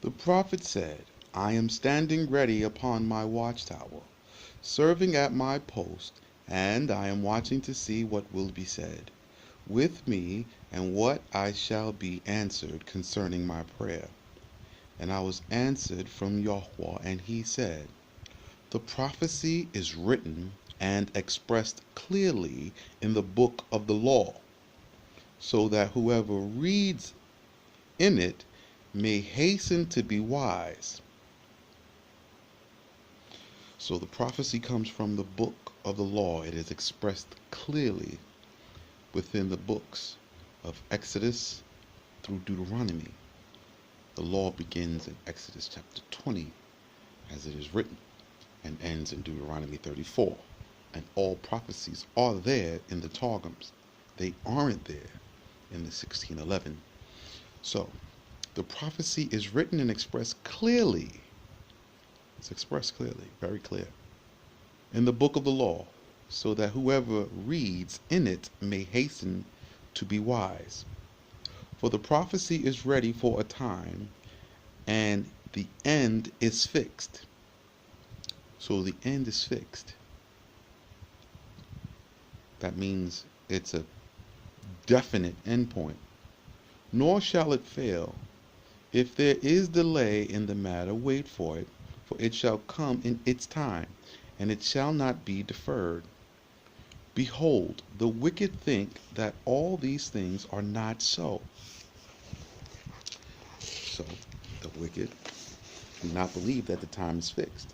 The prophet said, I am standing ready upon my watchtower, serving at my post, and I am watching to see what will be said with me and what I shall be answered concerning my prayer. And I was answered from Yahweh, and he said, the prophecy is written and expressed clearly in the book of the law, so that whoever reads in it may hasten to be wise. So the prophecy comes from the book of the law. It is expressed clearly within the books of Exodus through Deuteronomy. The law begins in Exodus chapter 20, as it is written, and ends in Deuteronomy 34. And all prophecies are there in the Targums. They aren't there in the 1611. So, the prophecy is written and expressed clearly. It's expressed clearly, very clear, in the book of the law, so that whoever reads in it may hasten to be wise. For the prophecy is ready for a time, and the end is fixed. So the end is fixed. That means it's a definite endpoint. Nor shall it fail. If there is delay in the matter, wait for it shall come in its time, and it shall not be deferred. Behold, the wicked think that all these things are not so. So, the wicked do not believe that the time is fixed.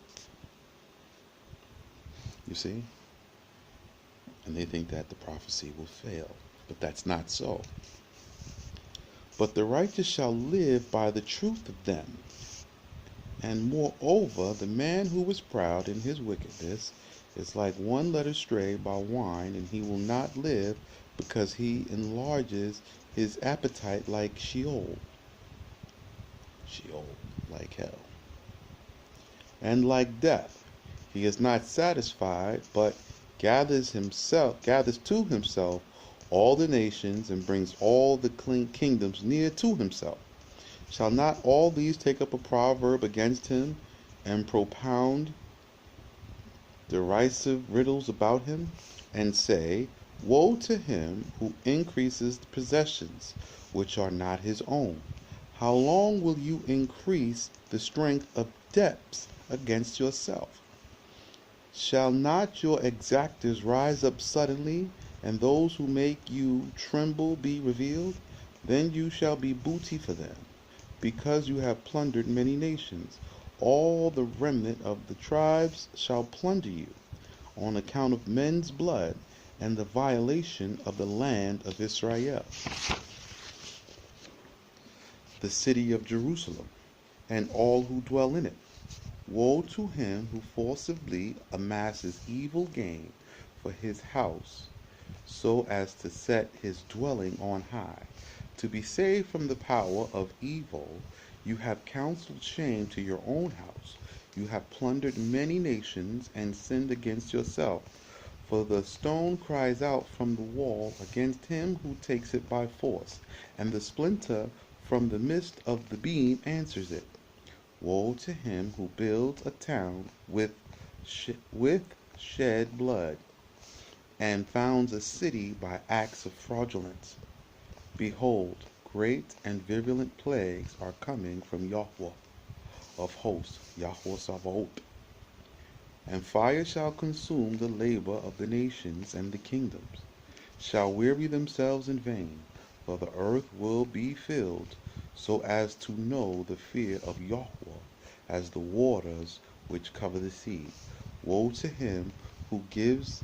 You see? And they think that the prophecy will fail, but that's not so. But the righteous shall live by the truth of them. And moreover, the man who is proud in his wickedness is like one led astray by wine, and he will not live, because he enlarges his appetite like Sheol. Sheol, like hell. And like death, he is not satisfied, but gathers to himself all the nations, and brings all the kingdoms near to himself. Shall not all these take up a proverb against him, and propound derisive riddles about him, and say, woe to him who increases possessions which are not his own? How long will you increase the strength of debts against yourself? Shall not your exactors rise up suddenly, and those who make you tremble be revealed? Then you shall be booty for them, because you have plundered many nations. All the remnant of the tribes shall plunder you, on account of men's blood and the violation of the land of Israel. The city of Jerusalem, and all who dwell in it. Woe to him who forcibly amasses evil gain for his house, so as to set his dwelling on high. To be saved from the power of evil, you have counseled shame to your own house. You have plundered many nations and sinned against yourself. For the stone cries out from the wall against him who takes it by force, and the splinter from the midst of the beam answers it. Woe to him who builds a town with shed blood, and founds a city by acts of fraudulence. Behold, great and virulent plagues are coming from Yahweh of hosts, Yahweh Sabaoth. And fire shall consume the labor of the nations, and the kingdoms shall weary themselves in vain, for the earth will be filled, so as to know the fear of Yahweh as the waters which cover the sea. Woe to him who gives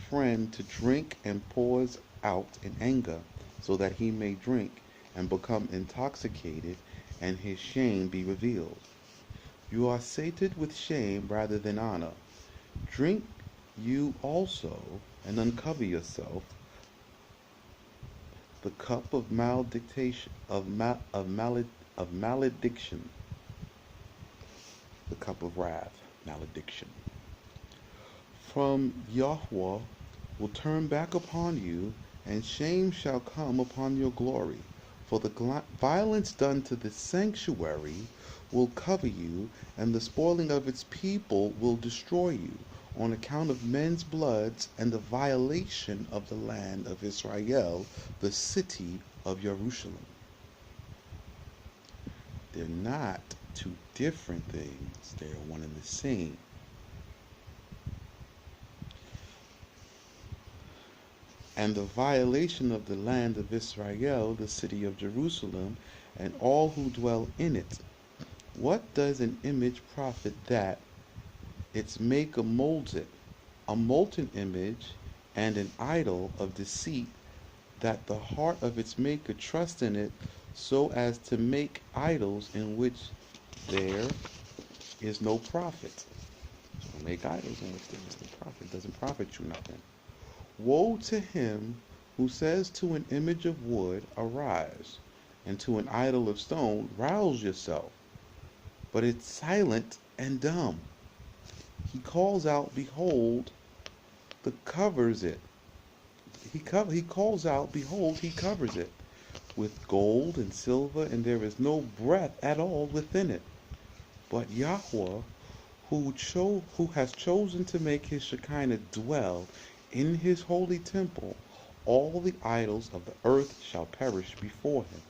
friend to drink and pours out in anger, so that he may drink and become intoxicated, and his shame be revealed. You are sated with shame rather than honor. Drink you also, and uncover yourself, the cup of malediction, the cup of wrath, malediction. From Yahweh will turn back upon you, and shame shall come upon your glory. For the violence done to the sanctuary will cover you, and the spoiling of its people will destroy you, on account of men's bloods and the violation of the land of Israel, the city of Jerusalem. They're not two different things, they're one and the same. And the violation of the land of Israel, the city of Jerusalem, and all who dwell in it. What does an image profit that its maker molds it? A molten image and an idol of deceit, that the heart of its maker trusts in it, so as to make idols in which there is no profit. So make idols in which there is no profit. It doesn't profit you nothing. Woe to him who says to an image of wood, arise, and to an idol of stone, rouse yourself. But it's silent and dumb. He calls out, behold, the covers it. He calls out, behold, he covers it with gold and silver, and there is no breath at all within it. But Yahweh, who has chosen to make his Shekinah dwell in his holy temple, all the idols of the earth shall perish before him.